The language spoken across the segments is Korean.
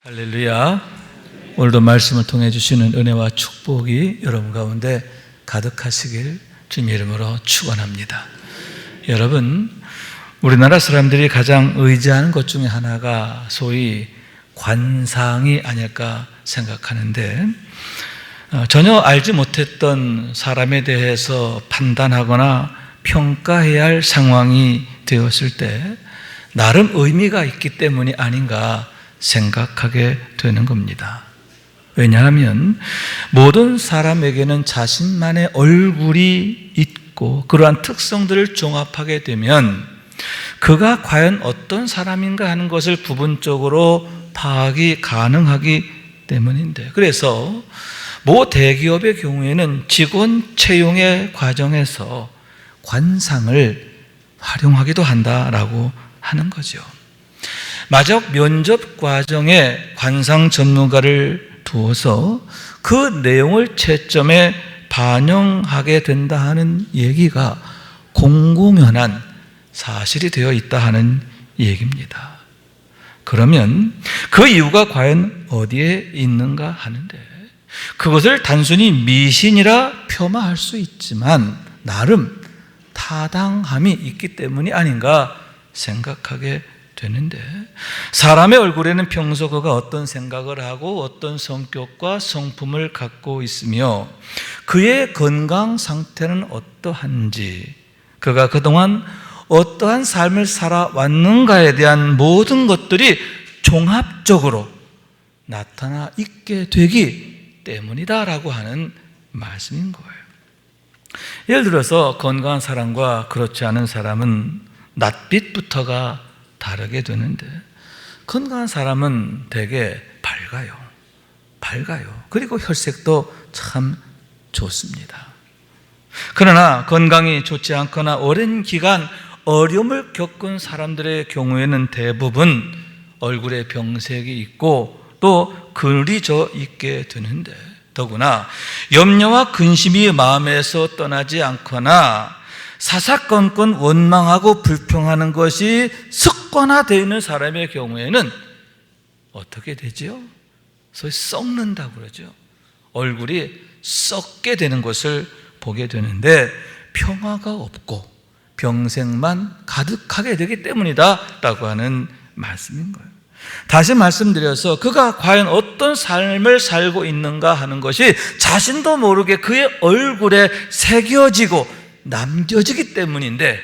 할렐루야. 오늘도 말씀을 통해 주시는 은혜와 축복이 여러분 가운데 가득하시길 주님 이름으로 축원합니다. 여러분, 우리나라 사람들이 가장 의지하는 것 중에 하나가 소위 관상이 아닐까 생각하는데, 전혀 알지 못했던 사람에 대해서 판단하거나 평가해야 할 상황이 되었을 때 나름 의미가 있기 때문이 아닌가 생각하게 되는 겁니다. 왜냐하면 모든 사람에게는 자신만의 얼굴이 있고 그러한 특성들을 종합하게 되면 그가 과연 어떤 사람인가 하는 것을 부분적으로 파악이 가능하기 때문인데, 그래서 모 대기업의 경우에는 직원 채용의 과정에서 관상을 활용하기도 한다라고 하는 거죠. 마지막 면접 과정에 관상 전문가를 두어서 그 내용을 채점에 반영하게 된다 하는 얘기가 공공연한 사실이 되어 있다 하는 얘기입니다. 그러면 그 이유가 과연 어디에 있는가 하는데, 그것을 단순히 미신이라 폄하할 수 있지만 나름 타당함이 있기 때문이 아닌가 생각하게 되는데, 사람의 얼굴에는 평소 그가 어떤 생각을 하고 어떤 성격과 성품을 갖고 있으며 그의 건강 상태는 어떠한지, 그가 그동안 어떠한 삶을 살아왔는가에 대한 모든 것들이 종합적으로 나타나 있게 되기 때문이다라고 하는 말씀인 거예요. 예를 들어서 건강한 사람과 그렇지 않은 사람은 낯빛부터가 다르게 되는데, 건강한 사람은 되게 밝아요. 그리고 혈색도 참 좋습니다. 그러나 건강이 좋지 않거나 오랜 기간 어려움을 겪은 사람들의 경우에는 대부분 얼굴에 병색이 있고 또 글이 져 있게 되는데, 더구나 염려와 근심이 마음에서 떠나지 않거나 사사건건 원망하고 불평하는 것이 습관화되어 있는 사람의 경우에는 어떻게 되죠? 소위 썩는다고 그러죠. 얼굴이 썩게 되는 것을 보게 되는데, 평화가 없고 병색만 가득하게 되기 때문이다 라고 하는 말씀인 거예요. 다시 말씀드려서 그가 과연 어떤 삶을 살고 있는가 하는 것이 자신도 모르게 그의 얼굴에 새겨지고 남겨지기 때문인데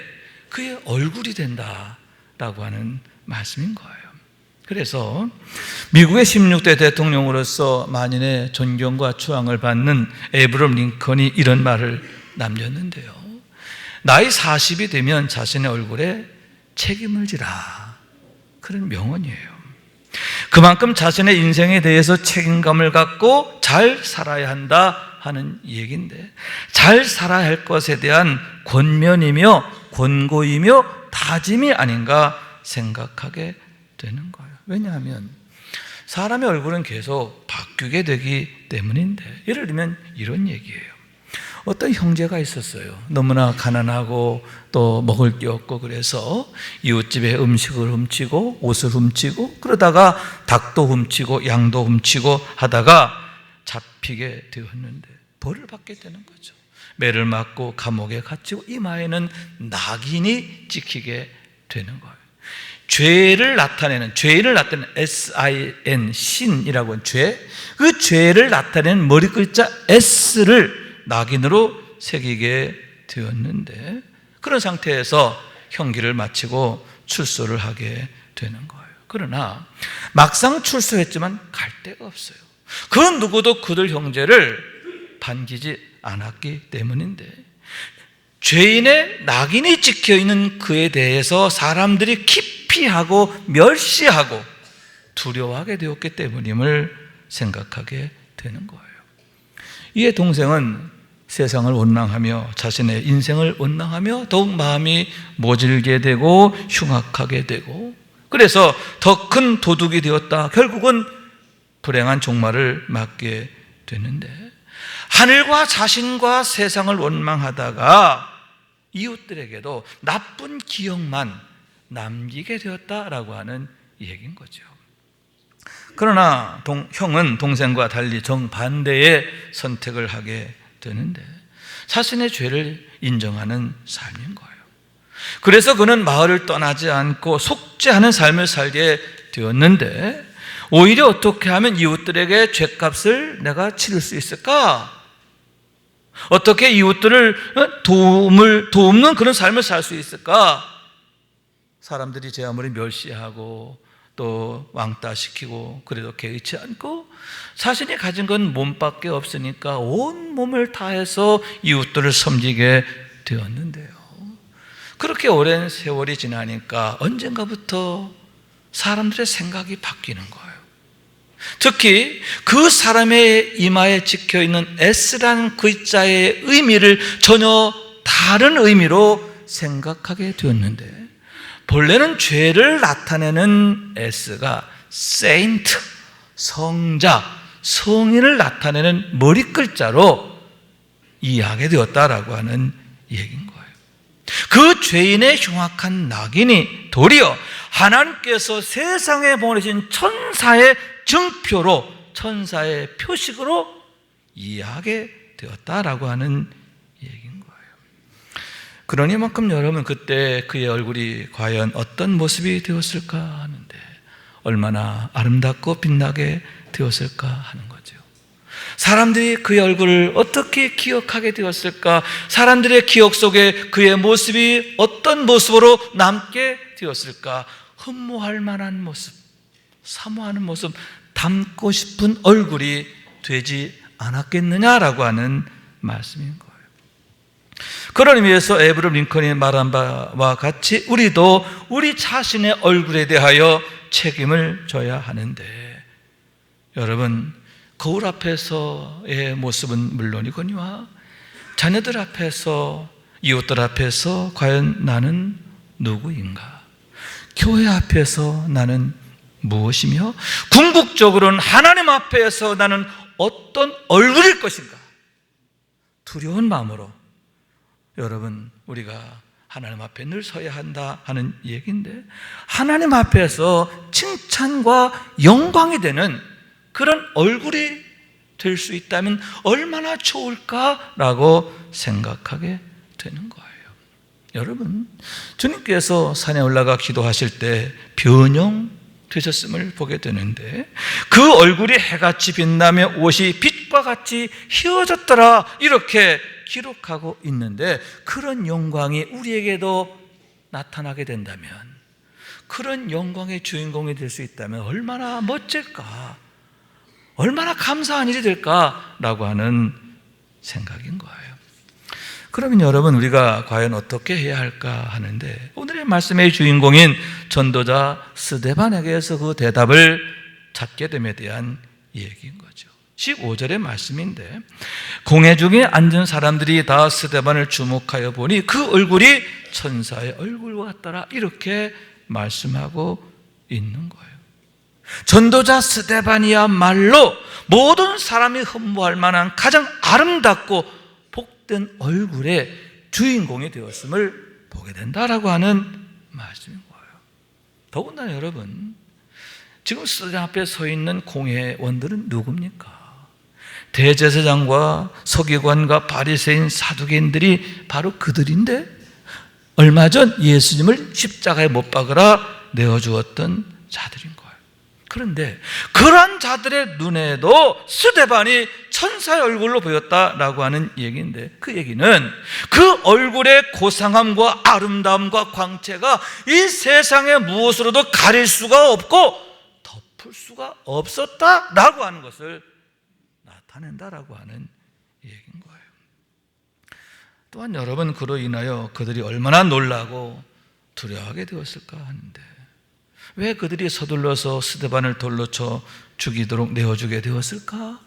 그의 얼굴이 된다라고 하는 말씀인 거예요. 그래서 미국의 16대 대통령으로서 만인의 존경과 추앙을 받는 에이브럼 링컨이 이런 말을 남겼는데요. 나이 40이 되면 자신의 얼굴에 책임을 지라. 그런 명언이에요. 그만큼 자신의 인생에 대해서 책임감을 갖고 잘 살아야 한다 하는 얘기인데, 잘 살아야 할 것에 대한 권면이며 권고이며 다짐이 아닌가 생각하게 되는 거예요. 왜냐하면 사람의 얼굴은 계속 바뀌게 되기 때문인데, 예를 들면 이런 얘기예요. 어떤 형제가 있었어요. 너무나 가난하고 또 먹을 게 없고 그래서 이웃집에 음식을 훔치고 옷을 훔치고 그러다가 닭도 훔치고 양도 훔치고 하다가 잡히게 되었는데 벌을 받게 되는 거죠. 매를 맞고 감옥에 갇히고 이마에는 낙인이 찍히게 되는 거예요. 죄인을 나타내는 S-I-N, 신이라고 하는 죄, 그 죄를 나타내는 머리 글자 S를 낙인으로 새기게 되었는데, 그런 상태에서 형기를 마치고 출소를 하게 되는 거예요. 그러나 막상 출소했지만 갈 데가 없어요. 그 누구도 그들 형제를 반기지 않았기 때문인데, 죄인의 낙인이 찍혀있는 그에 대해서 사람들이 기피하고 멸시하고 두려워하게 되었기 때문임을 생각하게 되는 거예요. 이에 동생은 세상을 원망하며 자신의 인생을 원망하며 더욱 마음이 모질게 되고 흉악하게 되고, 그래서 더 큰 도둑이 되었다. 결국은 불행한 종말을 맞게 되는데, 하늘과 자신과 세상을 원망하다가 이웃들에게도 나쁜 기억만 남기게 되었다라고 하는 얘기인 거죠. 그러나 형은 동생과 달리 정반대의 선택을 하게 되는데 자신의 죄를 인정하는 삶인 거예요. 그래서 그는 마을을 떠나지 않고 속죄하는 삶을 살게 되었는데 오히려 어떻게 하면 이웃들에게 죄값을 내가 치를 수 있을까? 어떻게 이웃들을 돕는 그런 삶을 살 수 있을까? 사람들이 제 아무리 멸시하고 또 왕따시키고 그래도 개의치 않고 자신이 가진 건 몸밖에 없으니까 온 몸을 다해서 이웃들을 섬기게 되었는데요. 그렇게 오랜 세월이 지나니까 언젠가부터 사람들의 생각이 바뀌는 거예요. 특히 그 사람의 이마에 찍혀있는 S라는 글자의 의미를 전혀 다른 의미로 생각하게 되었는데 본래는 죄를 나타내는 S가 세인트, 성자, 성인을 나타내는 머리 글자로 이해하게 되었다라고 하는 얘기인 거예요. 그 죄인의 흉악한 낙인이 도리어 하나님께서 세상에 보내신 천사의 증표로, 천사의 표식으로 이해하게 되었다라고 하는 얘기인 거예요. 그러니만큼 여러분 그때 그의 얼굴이 과연 어떤 모습이 되었을까 하는데 얼마나 아름답고 빛나게 되었을까 하는 거죠. 사람들이 그의 얼굴을 어떻게 기억하게 되었을까? 사람들의 기억 속에 그의 모습이 어떤 모습으로 남게 되었을까? 흠모할 만한 모습, 사모하는 모습, 닮고 싶은 얼굴이 되지 않았겠느냐라고 하는 말씀인 거예요. 그런 의미에서 에이브럼 링컨이 말한 바와 같이 우리도 우리 자신의 얼굴에 대하여 책임을 져야 하는데 여러분 거울 앞에서의 모습은 물론이거니와 자녀들 앞에서 이웃들 앞에서 과연 나는 누구인가? 교회 앞에서 나는 무엇이며 궁극적으로는 하나님 앞에서 나는 어떤 얼굴일 것인가? 두려운 마음으로 여러분 우리가 하나님 앞에 늘 서야 한다 하는 얘기인데 하나님 앞에서 칭찬과 영광이 되는 그런 얼굴이 될 수 있다면 얼마나 좋을까라고 생각하게 되는 거예요. 여러분 주님께서 산에 올라가 기도하실 때 변형되셨음을 보게 되는데 그 얼굴이 해같이 빛나며 옷이 빛과 같이 휘어졌더라 이렇게 기록하고 있는데 그런 영광이 우리에게도 나타나게 된다면 그런 영광의 주인공이 될 수 있다면 얼마나 멋질까 얼마나 감사한 일이 될까라고 하는 생각인 거예요. 그러면 여러분 우리가 과연 어떻게 해야 할까 하는데 오늘의 말씀의 주인공인 전도자 스데반에게서 그 대답을 찾게 됨에 대한 얘기인 거죠. 15절의 말씀인데 공회 중에 앉은 사람들이 다 스데반을 주목하여 보니 그 얼굴이 천사의 얼굴과 같더라 이렇게 말씀하고 있는 거예요. 전도자 스데반이야말로 모든 사람이 흠모할 만한 가장 아름답고 복된 얼굴의 주인공이 되었음을 보게 된다라고 하는 말씀인 거예요. 더군다나 여러분 지금 스데반 앞에 서 있는 공회원들은 누굽니까? 대제사장과 서기관과 바리새인 사두개인들이 바로 그들인데 얼마 전 예수님을 십자가에 못 박으라 내어주었던 자들인 거예요. 그런데 그러한 자들의 눈에도 스데반이 천사의 얼굴로 보였다라고 하는 얘기인데 그 얘기는 그 얼굴의 고상함과 아름다움과 광채가 이 세상의 무엇으로도 가릴 수가 없고 덮을 수가 없었다라고 하는 것을 나타낸다라고 하는 얘기인 거예요. 또한 여러분 그로 인하여 그들이 얼마나 놀라고 두려워하게 되었을까 하는데 왜 그들이 서둘러서 스데반을 돌로 쳐 죽이도록 내어주게 되었을까?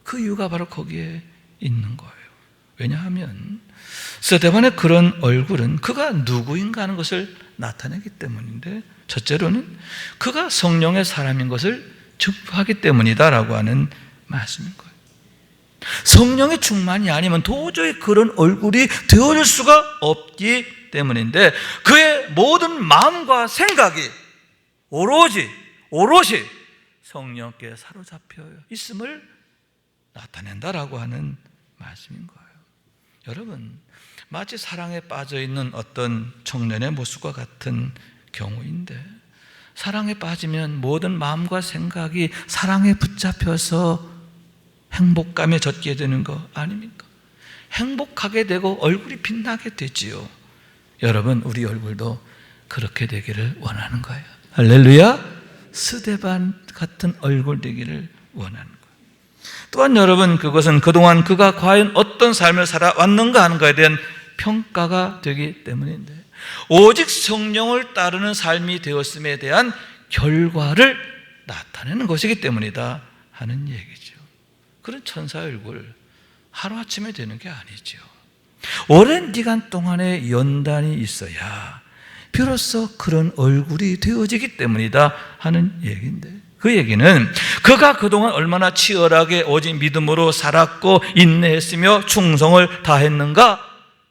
그 이유가 바로 거기에 있는 거예요. 왜냐하면 스데반의 그런 얼굴은 그가 누구인가 하는 것을 나타내기 때문인데 첫째로는 그가 성령의 사람인 것을 증거하기 때문이다라고 하는 말씀인 거예요. 성령의 충만이 아니면 도저히 그런 얼굴이 되어질 수가 없기 때문인데 그의 모든 마음과 생각이 오롯이 성령께 사로잡혀 있음을 나타낸다라고 하는 말씀인 거예요. 여러분, 마치 사랑에 빠져있는 어떤 청년의 모습과 같은 경우인데, 사랑에 빠지면 모든 마음과 생각이 사랑에 붙잡혀서 행복감에 젖게 되는 거 아닙니까? 행복하게 되고 얼굴이 빛나게 되지요. 여러분, 우리 얼굴도 그렇게 되기를 원하는 거예요. 할렐루야! 스데반 같은 얼굴 되기를 원하는 거예요. 또한 여러분, 그것은 그동안 그가 과연 어떤 삶을 살아왔는가 하는 것에 대한 평가가 되기 때문인데, 오직 성령을 따르는 삶이 되었음에 대한 결과를 나타내는 것이기 때문이다 하는 얘기죠. 그런 천사의 얼굴 하루아침에 되는 게 아니죠. 오랜 기간 동안의 연단이 있어야 비로소 그런 얼굴이 되어지기 때문이다 하는 얘기인데, 그 얘기는 그가 그동안 얼마나 치열하게 오직 믿음으로 살았고 인내했으며 충성을 다했는가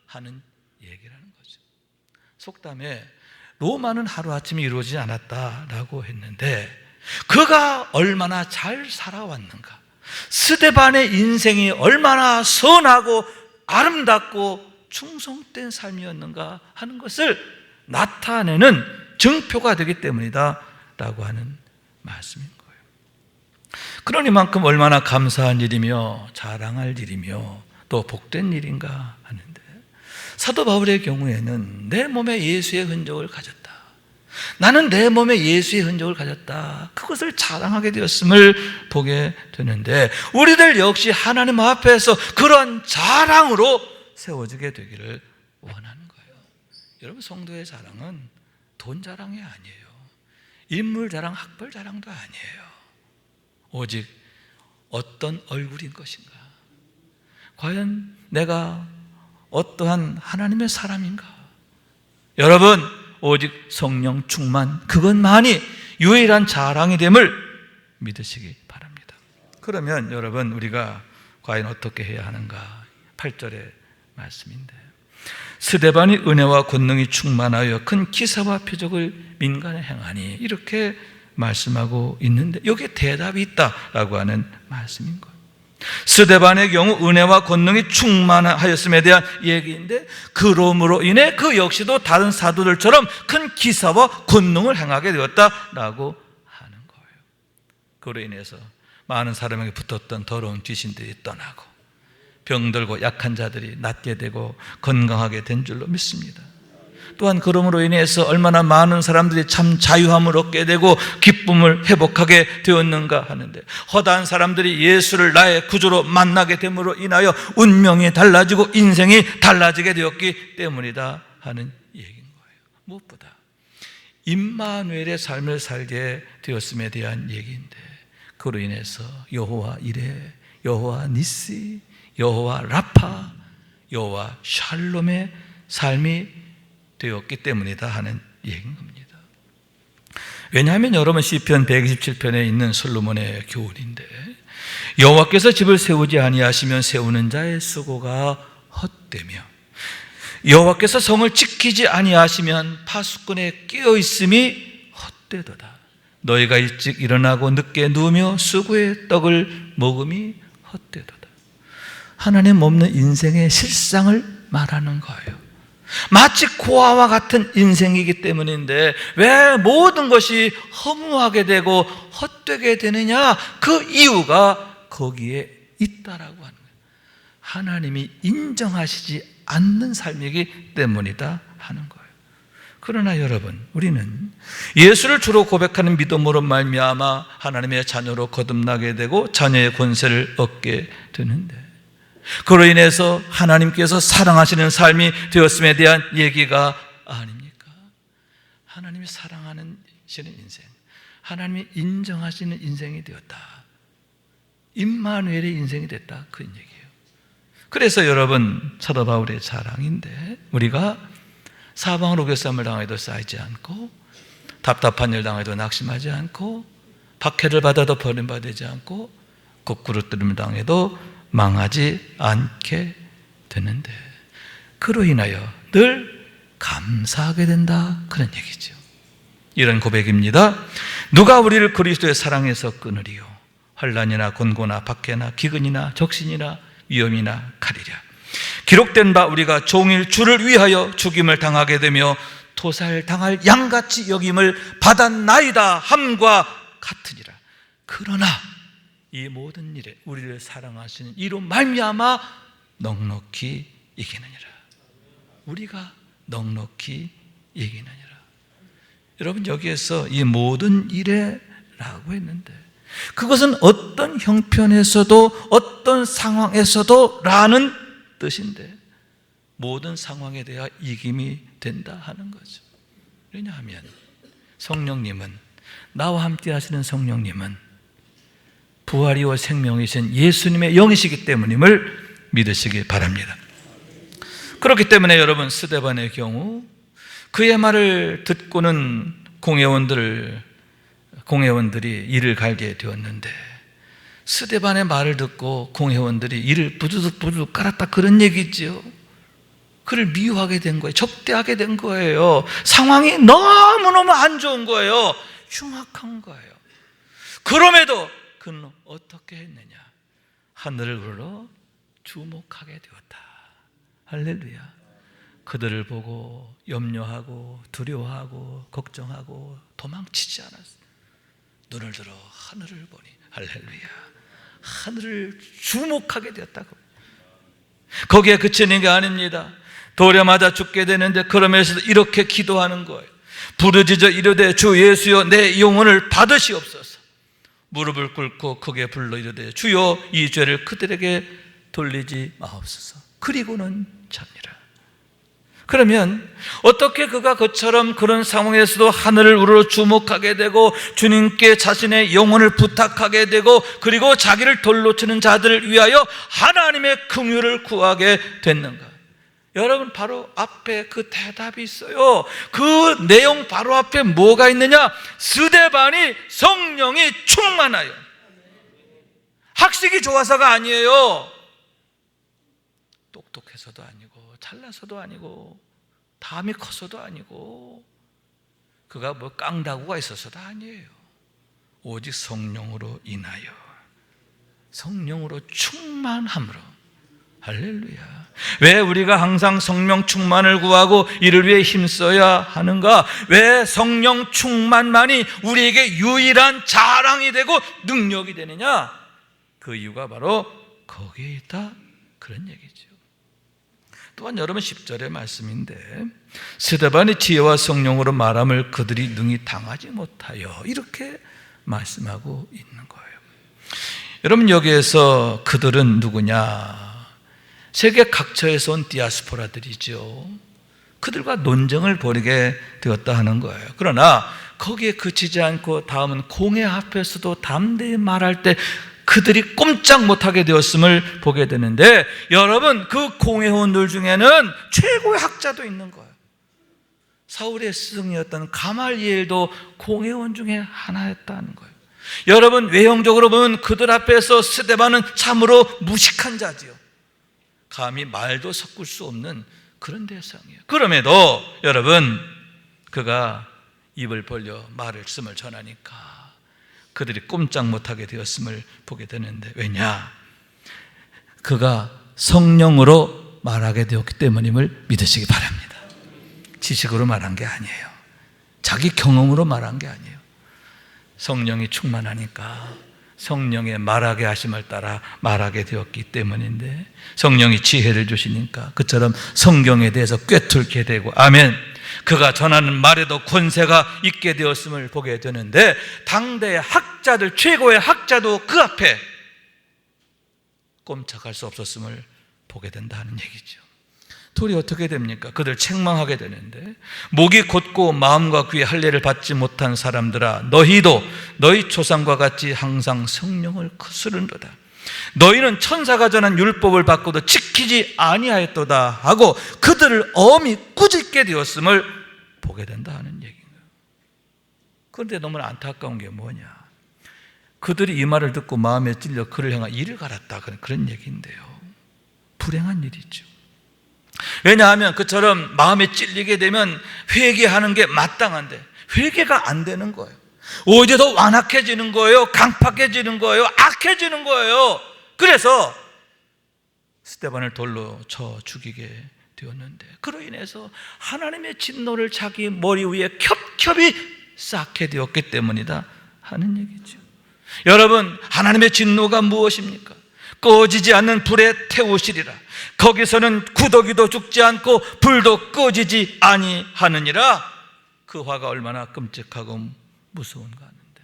하는 얘기라는 거죠. 속담에 로마는 하루아침에 이루어지지 않았다라고 했는데, 그가 얼마나 잘 살아왔는가, 스데반의 인생이 얼마나 선하고 아름답고 충성된 삶이었는가 하는 것을 나타내는 증표가 되기 때문이다 라고 하는 말씀인 거예요. 그러니만큼 얼마나 감사한 일이며 자랑할 일이며 또 복된 일인가 하는데, 사도 바울의 경우에는 내 몸에 예수의 흔적을 가졌다, 나는 내 몸에 예수의 흔적을 가졌다, 그것을 자랑하게 되었음을 보게 되는데, 우리들 역시 하나님 앞에서 그런 자랑으로 세워지게 되기를 원하는 거예요. 여러분, 성도의 자랑은 돈 자랑이 아니에요. 인물 자랑, 학벌 자랑도 아니에요. 오직 어떤 얼굴인 것인가, 과연 내가 어떠한 하나님의 사람인가. 여러분, 오직 성령 충만, 그것만이 유일한 자랑이 됨을 믿으시기 바랍니다. 그러면 여러분, 우리가 과연 어떻게 해야 하는가? 8절의 말씀인데, 스데반이 은혜와 권능이 충만하여 큰 기사와 표적을 민간에 행하니, 이렇게 말씀하고 있는데 여기에 대답이 있다라고 하는 말씀인 거예요. 스데반의 경우 은혜와 권능이 충만하였음에 대한 얘기인데, 그러므로 인해 그 역시도 다른 사도들처럼 큰 기사와 권능을 행하게 되었다라고 하는 거예요. 그로 인해서 많은 사람에게 붙었던 더러운 귀신들이 떠나고 병들고 약한 자들이 낫게 되고 건강하게 된 줄로 믿습니다. 또한 그러므로 인해서 얼마나 많은 사람들이 참 자유함을 얻게 되고 기쁨을 회복하게 되었는가 하는데, 허다한 사람들이 예수를 나의 구주로 만나게 됨으로 인하여 운명이 달라지고 인생이 달라지게 되었기 때문이다 하는 얘기인 거예요. 무엇보다 임마누엘의 삶을 살게 되었음에 대한 얘기인데, 그로 인해서 여호와 이레, 여호와 니시, 여호와 라파, 여호와 샬롬의 삶이 되었기 때문이다 하는 얘기인 겁니다. 왜냐하면 여러분, 시편 127편에 있는 솔로몬의 교훈인데, 여호와께서 집을 세우지 아니하시면 세우는 자의 수고가 헛되며, 여호와께서 성을 지키지 아니하시면 파수꾼의 깨어 있음이 헛되도다. 너희가 일찍 일어나고 늦게 누우며 수고의 떡을 먹음이 헛되도다. 하나님 없는 인생의 실상을 말하는 거예요. 마치 고아와 같은 인생이기 때문인데, 왜 모든 것이 허무하게 되고 헛되게 되느냐? 그 이유가 거기에 있다라고 하는 거예요. 하나님이 인정하시지 않는 삶이기 때문이다 하는 거예요. 그러나 여러분, 우리는 예수를 주로 고백하는 믿음으로 말미암아 하나님의 자녀로 거듭나게 되고 자녀의 권세를 얻게 되는데, 그로 인해서 하나님께서 사랑하시는 삶이 되었음에 대한 얘기가 아닙니까? 하나님이 사랑하시는 인생, 하나님이 인정하시는 인생이 되었다, 임마누엘의 인생이 됐다, 그 얘기예요. 그래서 여러분, 사도 바울의 자랑인데, 우리가 사방으로 교쌈을 당해도 쌓이지 않고, 답답한 일 당해도 낙심하지 않고, 박해를 받아도 버림받지 않고, 거꾸로 뜨름을 당해도 망하지 않게 되는데, 그로 인하여 늘 감사하게 된다, 그런 얘기죠. 이런 고백입니다. 누가 우리를 그리스도의 사랑에서 끊으리요? 환난이나 곤고나 박해나 기근이나 적신이나 위험이나 칼이랴. 기록된 바 우리가 종일 주를 위하여 죽임을 당하게 되며 토살당할 양같이 여김을 받았나이다 함과 같으니라. 그러나 이 모든 일에 우리를 사랑하시는 이로 말미암아 넉넉히 이기느니라. 우리가 넉넉히 이기느니라. 여러분, 여기에서 이 모든 일에 라고 했는데 그것은 어떤 형편에서도 어떤 상황에서도 라는 뜻인데 모든 상황에 대하 이김이 된다 하는 거죠. 왜냐하면 성령님은, 나와 함께 하시는 성령님은 부활이요 생명이신 예수님의 영이시기 때문임을 믿으시기 바랍니다. 그렇기 때문에 여러분, 스데반의 경우 그의 말을 듣고는 공회원들이 이를 갈게 되었는데, 스데반의 말을 듣고 공회원들이 이를 부두둑 깔았다, 그런 얘기지요. 그를 미워하게 된 거예요. 적대하게 된 거예요. 상황이 너무너무 안 좋은 거예요. 흉악한 거예요. 그럼에도 그는 어떻게 했느냐? 하늘을 우러러 주목하게 되었다. 할렐루야. 그들을 보고 염려하고 두려워하고 걱정하고 도망치지 않았어. 눈을 들어 하늘을 보니, 할렐루야, 하늘을 주목하게 되었다고. 거기에 그치는 게 아닙니다. 돌에 맞아 죽게 되는데 그러면서도 이렇게 기도하는 거예요. 부르짖어 이르되 주 예수여 내 영혼을 받으시옵소서. 무릎을 꿇고 크게 불러 이르되 주여 이 죄를 그들에게 돌리지 마옵소서. 그리고는 잡니라. 그러면 어떻게 그가 그처럼 그런 상황에서도 하늘을 우러러 주목하게 되고 주님께 자신의 영혼을 부탁하게 되고 그리고 자기를 돌로 치는 자들을 위하여 하나님의 긍휼을 구하게 됐는가? 여러분, 바로 앞에 그 대답이 있어요. 그 내용 바로 앞에 뭐가 있느냐? 스데반이 성령이 충만하여. 학식이 좋아서가 아니에요. 똑똑해서도 아니고 잘나서도 아니고 담이 커서도 아니고 그가 뭐 깡다구가 있어서도 아니에요. 오직 성령으로 인하여, 성령으로 충만함으로. 할렐루야. 왜 우리가 항상 성령 충만을 구하고 이를 위해 힘써야 하는가? 왜 성령 충만만이 우리에게 유일한 자랑이 되고 능력이 되느냐? 그 이유가 바로 거기에 있다, 그런 얘기죠. 또한 여러분 10절의 말씀인데 스데반이 지혜와 성령으로 말함을 그들이 능히 당하지 못하여, 이렇게 말씀하고 있는 거예요. 여러분, 여기에서 그들은 누구냐? 세계 각처에서 온 디아스포라들이죠. 그들과 논쟁을 벌이게 되었다 하는 거예요. 그러나 거기에 그치지 않고 다음은 공회 앞에서도 담대히 말할 때 그들이 꼼짝 못하게 되었음을 보게 되는데, 여러분, 그 공회원들 중에는 최고의 학자도 있는 거예요. 사울의 스승이었던 가말리엘도 공회원 중에 하나였다는 거예요. 여러분, 외형적으로 보면 그들 앞에서 스데반은 참으로 무식한 자지요. 감히 말도 섞을 수 없는 그런 대상이에요. 그럼에도 여러분, 그가 입을 벌려 말씀을 전하니까 그들이 꼼짝 못하게 되었음을 보게 되는데, 왜냐? 그가 성령으로 말하게 되었기 때문임을 믿으시기 바랍니다. 지식으로 말한 게 아니에요. 자기 경험으로 말한 게 아니에요. 성령이 충만하니까 성령의 말하게 하심을 따라 말하게 되었기 때문인데, 성령이 지혜를 주시니까 그처럼 성경에 대해서 꿰뚫게 되고, 아멘, 그가 전하는 말에도 권세가 있게 되었음을 보게 되는데, 당대의 학자들, 최고의 학자도 그 앞에 꼼짝할 수 없었음을 보게 된다는 얘기죠. 둘이 어떻게 됩니까? 그들 책망하게 되는데, 목이 곧고 마음과 귀에 할례를 받지 못한 사람들아, 너희도 너희 조상과 같이 항상 성령을 거스른도다. 너희는 천사가 전한 율법을 받고도 지키지 아니하였도다 하고 그들을 엄히 꾸짖게 되었음을 보게 된다 하는 얘기인가요? 그런데 너무나 안타까운 게 뭐냐? 그들이 이 말을 듣고 마음에 찔려 그를 향한 이를 갈았다, 그런 얘기인데요. 불행한 일이죠. 왜냐하면 그처럼 마음에 찔리게 되면 회개하는 게 마땅한데 회개가 안 되는 거예요. 오히려 더 완악해지는 거예요. 강팍해지는 거예요. 악해지는 거예요. 그래서 스데반을 돌로 쳐 죽이게 되었는데, 그로 인해서 하나님의 진노를 자기 머리 위에 겹겹이 쌓게 되었기 때문이다 하는 얘기죠. 여러분, 하나님의 진노가 무엇입니까? 꺼지지 않는 불에 태우시리라. 거기서는 구더기도 죽지 않고 불도 꺼지지 아니하느니라. 그 화가 얼마나 끔찍하고 무서운가 하는데,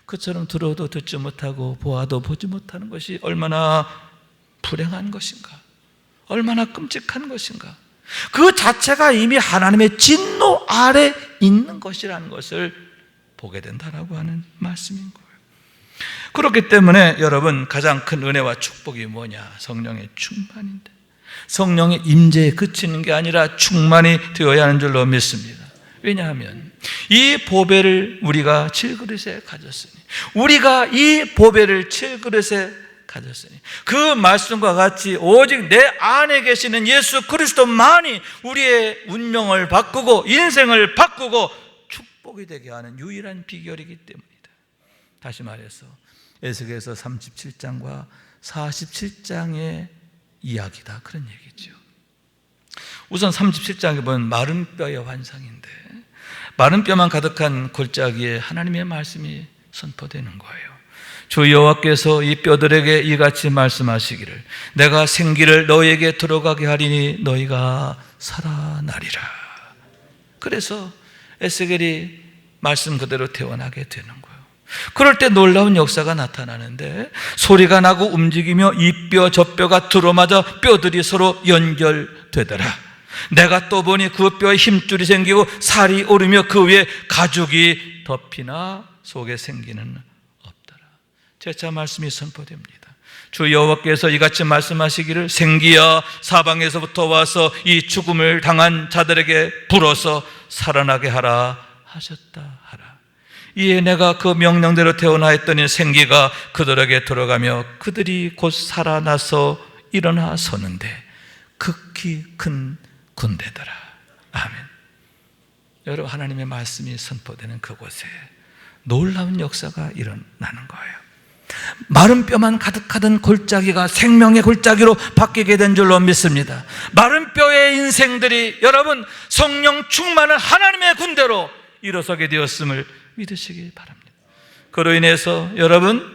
그처럼 들어도 듣지 못하고 보아도 보지 못하는 것이 얼마나 불행한 것인가, 얼마나 끔찍한 것인가. 그 자체가 이미 하나님의 진노 아래 있는 것이라는 것을 보게 된다라고 하는 말씀인 거예요. 그렇기 때문에 여러분, 가장 큰 은혜와 축복이 뭐냐? 성령의 충만인데, 성령의 임재에 그치는 게 아니라 충만이 되어야 하는 줄로 믿습니다. 왜냐하면 이 보배를 우리가 질그릇에 가졌으니, 우리가 이 보배를 질그릇에 가졌으니, 그 말씀과 같이 오직 내 안에 계시는 예수 그리스도만이 우리의 운명을 바꾸고 인생을 바꾸고 축복이 되게 하는 유일한 비결이기 때문이다. 다시 말해서 에스겔서 37장과 47장의 이야기다, 그런 얘기죠. 우선 37장에 보면 마른 뼈의 환상인데, 마른 뼈만 가득한 골짜기에 하나님의 말씀이 선포되는 거예요. 주 여호와께서 이 뼈들에게 이같이 말씀하시기를, 내가 생기를 너희에게 들어가게 하리니 너희가 살아나리라. 그래서 에스겔이 말씀 그대로 태어나게 되는 거예요. 그럴 때 놀라운 역사가 나타나는데, 소리가 나고 움직이며 이 뼈 저 뼈가 들어맞아 뼈들이 서로 연결되더라. 내가 또 보니 그 뼈에 힘줄이 생기고 살이 오르며 그 위에 가죽이 덮이나 속에 생기는 없더라. 재차 말씀이 선포됩니다. 주 여호와께서 이같이 말씀하시기를, 생기야 사방에서부터 와서 이 죽음을 당한 자들에게 불어서 살아나게 하라 하셨다 하라. 이에 내가 그 명령대로 태어나 했더니 생기가 그들에게 들어가며 그들이 곧 살아나서 일어나 서는데 극히 큰 군대더라. 아멘. 여러분, 하나님의 말씀이 선포되는 그곳에 놀라운 역사가 일어나는 거예요. 마른 뼈만 가득하던 골짜기가 생명의 골짜기로 바뀌게 된 줄로 믿습니다. 마른 뼈의 인생들이 여러분, 성령 충만한 하나님의 군대로 일어서게 되었음을 믿으시기 바랍니다. 그로 인해서 여러분,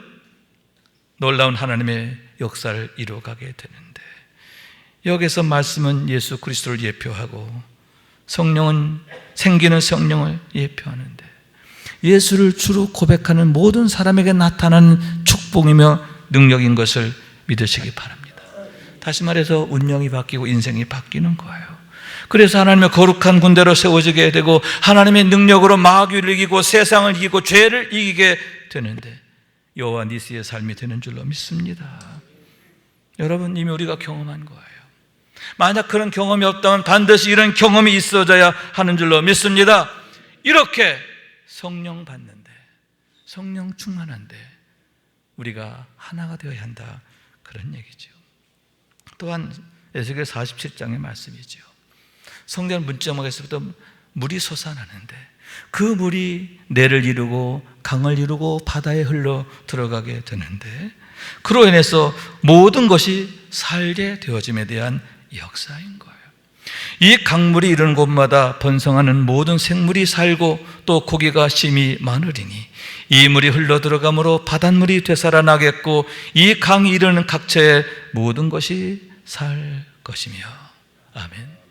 놀라운 하나님의 역사를 이루어가게 되는데, 여기서 말씀은 예수 그리스도를 예표하고 성령은 생기는 성령을 예표하는데, 예수를 주로 고백하는 모든 사람에게 나타나는 축복이며 능력인 것을 믿으시기 바랍니다. 다시 말해서 운명이 바뀌고 인생이 바뀌는 거예요. 그래서 하나님의 거룩한 군대로 세워지게 되고 하나님의 능력으로 마귀를 이기고 세상을 이기고 죄를 이기게 되는데, 여호와 니시의 삶이 되는 줄로 믿습니다. 여러분, 이미 우리가 경험한 거예요. 만약 그런 경험이 없다면 반드시 이런 경험이 있어져야 하는 줄로 믿습니다. 이렇게 성령 받는데, 성령 충만한데 우리가 하나가 되어야 한다, 그런 얘기죠. 또한 에스겔 47장의 말씀이죠. 성전 문자목에서부터 물이 솟아나는데 그 물이 내를 이루고 강을 이루고 바다에 흘러 들어가게 되는데, 그로 인해서 모든 것이 살게 되어짐에 대한 역사인 거예요. 이 강물이 이르는 곳마다 번성하는 모든 생물이 살고 또 고기가 심히 많으리니 이 물이 흘러 들어가므로 바닷물이 되살아나겠고 이 강이 이르는 각처의 모든 것이 살 것이며. 아멘.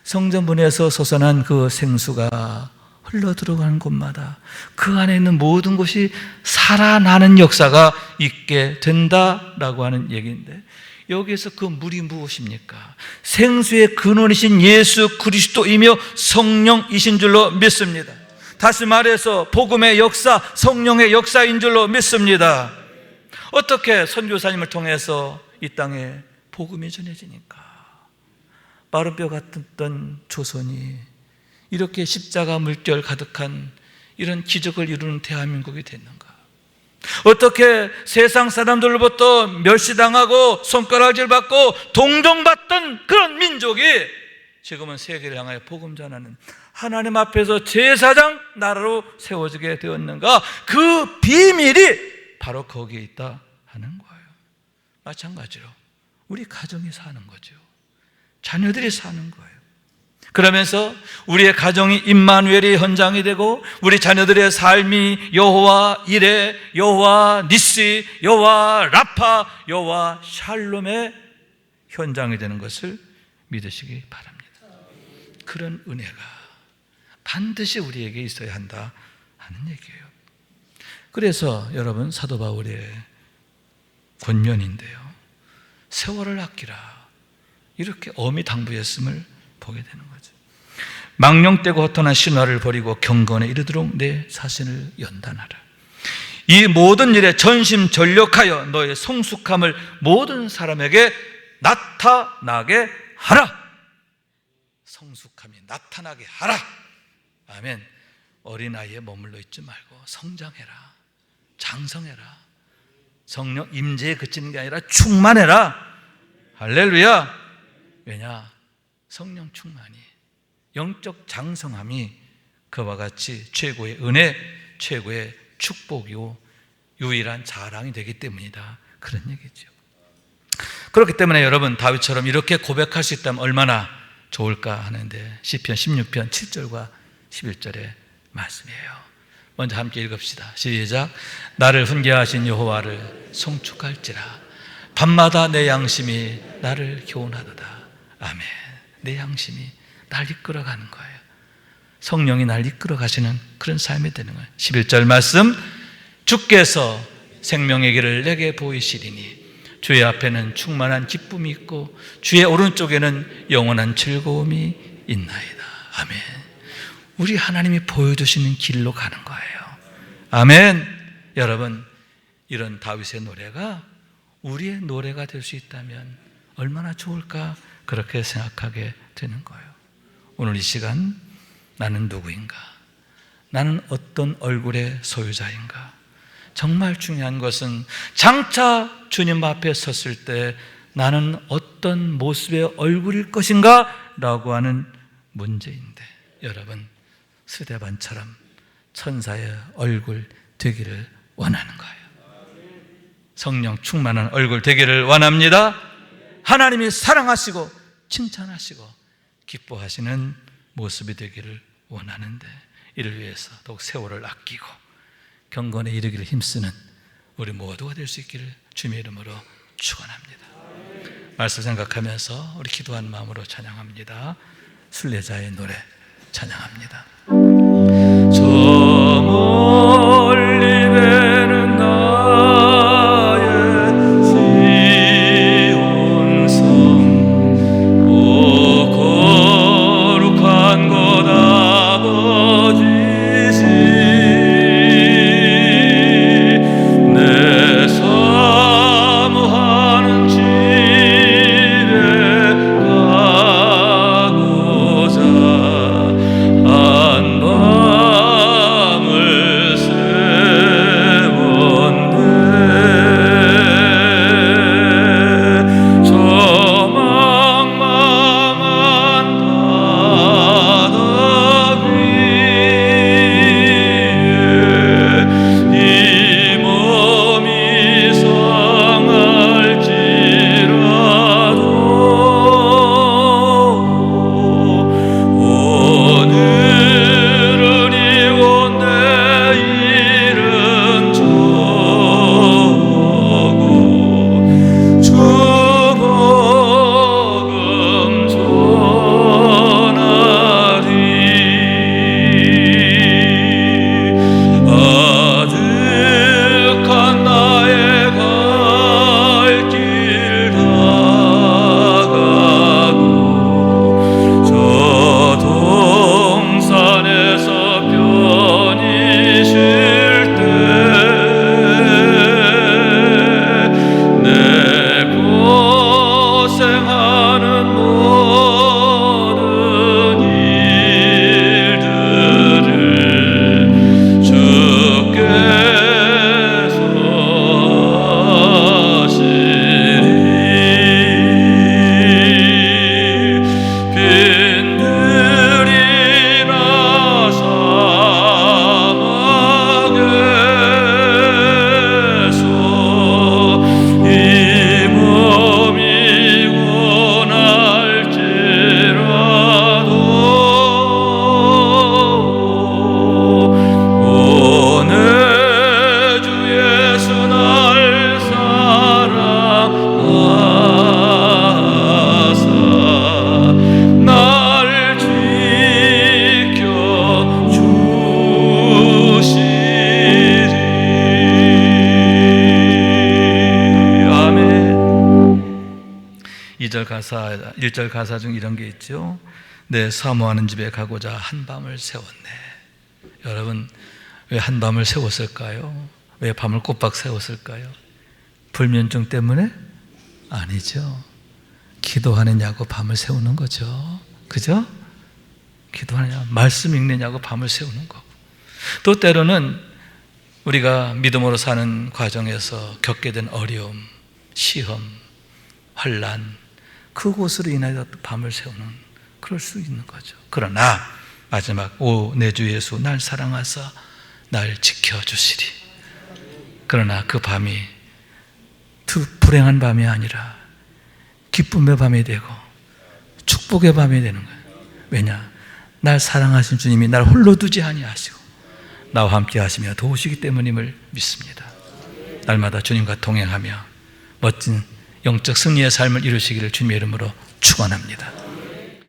성전문에서 솟아난 그 생수가 흘러 들어가는 곳마다 그 안에 있는 모든 것이 살아나는 역사가 있게 된다라고 하는 얘기인데, 여기에서 그 물이 무엇입니까? 생수의 근원이신 예수 그리스도이며 성령이신 줄로 믿습니다. 다시 말해서 복음의 역사, 성령의 역사인 줄로 믿습니다. 어떻게 선교사님을 통해서 이 땅에 복음이 전해지니까 마른 뼈 같았던 조선이 이렇게 십자가 물결 가득한 이런 기적을 이루는 대한민국이 됐는가? 어떻게 세상 사람들로부터 멸시당하고 손가락질 받고 동정받던 그런 민족이 지금은 세계를 향하여 복음 전하는 하나님 앞에서 제사장 나라로 세워지게 되었는가? 그 비밀이 바로 거기에 있다 하는 거예요. 마찬가지로 우리 가정이 사는 거죠. 자녀들이 사는 거예요. 그러면서 우리의 가정이 임마누엘의 현장이 되고 우리 자녀들의 삶이 여호와 이레, 여호와 니시, 여호와 라파, 여호와 샬롬의 현장이 되는 것을 믿으시기 바랍니다. 그런 은혜가 반드시 우리에게 있어야 한다 하는 얘기예요. 그래서 여러분, 사도 바울의 권면인데요, 세월을 아끼라, 이렇게 엄히 당부했음을 보게 되는 거죠. 망령되고 허탄한 신화를 버리고 경건에 이르도록 내 자신을 연단하라. 이 모든 일에 전심전력하여 너의 성숙함을 모든 사람에게 나타나게 하라. 성숙함이 나타나게 하라. 아멘. 어린아이에 머물러 있지 말고 성장해라, 장성해라. 성령 임재에 그치는 게 아니라 충만해라. 할렐루야. 왜냐? 성령 충만이, 영적 장성함이 그와 같이 최고의 은혜, 최고의 축복이고 유일한 자랑이 되기 때문이다, 그런 얘기죠. 그렇기 때문에 여러분, 다윗처럼 이렇게 고백할 수 있다면 얼마나 좋을까 하는데, 시편 16편 7절과 11절의 말씀이에요. 먼저 함께 읽읍시다. 시작. 나를 훈계하신 여호와를 송축할지라. 밤마다 내 양심이 나를 교훈하도다. 아멘. 내 양심이 날 이끌어가는 거예요. 성령이 날 이끌어 가시는 그런 삶이 되는 거예요. 11절 말씀, 주께서 생명의 길을 내게 보이시리니 주의 앞에는 충만한 기쁨이 있고 주의 오른쪽에는 영원한 즐거움이 있나이다. 아멘. 우리 하나님이 보여주시는 길로 가는 거예요. 아멘. 여러분, 이런 다윗의 노래가 우리의 노래가 될 수 있다면 얼마나 좋을까, 그렇게 생각하게 되는 거예요. 오늘 이 시간, 나는 누구인가? 나는 어떤 얼굴의 소유자인가? 정말 중요한 것은 장차 주님 앞에 섰을 때 나는 어떤 모습의 얼굴일 것인가? 라고 하는 문제인데, 여러분, 스데반처럼 천사의 얼굴 되기를 원하는 거예요. 성령 충만한 얼굴 되기를 원합니다. 하나님이 사랑하시고 칭찬하시고 기뻐하시는 모습이 되기를 원하는데, 이를 위해서 더욱 세월을 아끼고 경건에 이르기를 힘쓰는 우리 모두가 될 수 있기를 주님의 이름으로 축원합니다. 말씀 생각하면서 우리 기도한 마음으로 찬양합니다. 순례자의 노래 찬양합니다. 저 멀리 배는 나의 시온성, 오 거룩한 곳 아버지시, 내 사모하는 집에 가고자 한밤을 1절 가사 중 이런 게 있죠. 내 사모하는 집에 가고자 한밤을 세웠네. 여러분, 왜 한밤을 세웠을까요? 왜 밤을 꼬박 세웠을까요? 불면증 때문에? 아니죠. 기도하느냐고 밤을 세우는 거죠. 그죠? 기도하느냐, 말씀 읽느냐고 밤을 세우는 거고. 또 때로는 우리가 믿음으로 사는 과정에서 겪게 된 어려움, 시험, 환난, 그곳으로 인하여 밤을 세우는, 그럴 수 있는 거죠. 그러나 마지막, 오 내 주 예수 날 사랑하사 날 지켜주시리. 그러나 그 밤이 불행한 밤이 아니라 기쁨의 밤이 되고 축복의 밤이 되는 거예요. 왜냐? 날 사랑하신 주님이 날 홀로 두지 아니하시고 나와 함께 하시며 도우시기 때문임을 믿습니다. 날마다 주님과 동행하며 멋진 영적 승리의 삶을 이루시기를 주님의 이름으로 축원합니다.